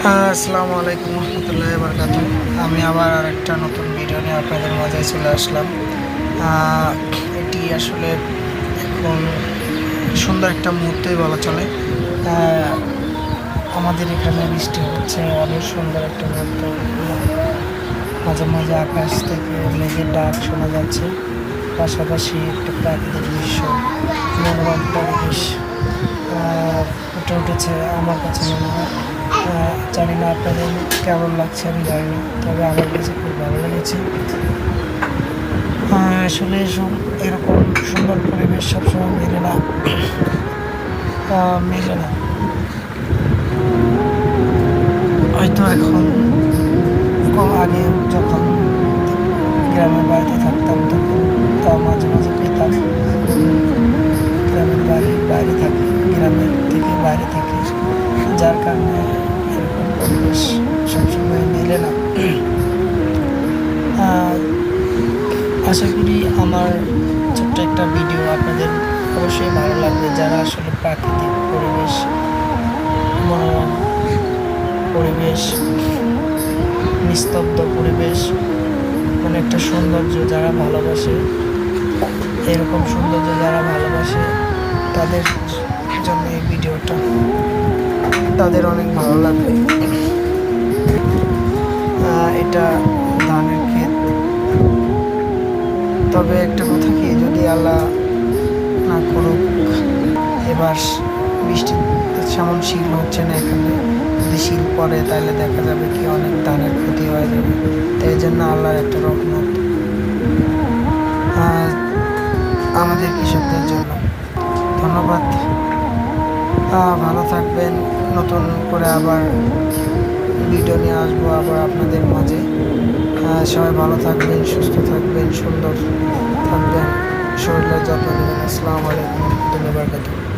আসসালামু আলাইকুম রহমতুল্লাহ বারকাতুহ। আমি আবার আরেকটা নতুন ভিডিও নিয়ে আপনাদের মাঝে চলে আসলাম। এটি আসলে এখন সুন্দর একটা মুহূর্তই বলা চলে। আমাদের এখানে বৃষ্টি হচ্ছে, অনেক সুন্দর একটা মুহূর্ত। মাঝে মাঝে আকাশ থেকে মেঘের ডাক শোনা যাচ্ছে, পাশাপাশি একটা প্রাকৃতিক দৃশ্য, মনোরম পরিবেশ ফুটে উঠেছে আমার কাছে মনে হয়। জানি না আপনাদের কেমন লাগছে, আমি জানি না, তবে আমার কাছে খুব ভালো লেগেছে। আসলে এরকম সুন্দর পরিবেশ সবসময় মেলে না। মেলে না হয়তো এখন আগে যখন গ্রামের বাড়িতে থাকতাম তখন তাও মাঝে মাঝে পেতাম। গ্রামের বাইরে থাকি, গ্রামের থেকে বাইরে থাকি, যার কারণে এরকম পরিবেশ সবসময় মেলে না। আশা করি আমার ছোট্ট একটা ভিডিও আপনাদের অবশ্যই ভালো লাগবে, যারা আসলে প্রাকৃতিক পরিবেশ, মনোরম পরিবেশ, নিস্তব্ধ পরিবেশ, অনেকটা সৌন্দর্য যারা ভালোবাসে, এরকম সৌন্দর্য যারা ভালোবাসে তাদের জন্য এই ভিডিওটা, তাদের অনেক ভালো লাগবে। এটা ধানের ক্ষেত, তবে একটা কথা কি, যদি আল্লাহ না করুক এবার বৃষ্টি সেমন শীল হচ্ছে না এখানে, যদি শীল পড়ে তাহলে দেখা যাবে কি অনেক ধানের ক্ষতি হয়ে যাবে। তো এই জন্য আল্লাহর একটা রহমত আমাদের কৃষকদের জন্য। ধন্যবাদ, ভালো থাকবেন। নতুন করে আবার ভিডিও নিয়ে আসবো আবার আপনাদের মাঝে। সবাই ভালো থাকবেন, সুস্থ থাকবেন, সুন্দর থাকবেন, শরীরের যত্ন নেবেন। আসসালামু আলাইকুম রহমতুল্লাহি ওয়া বারাকাতুহু।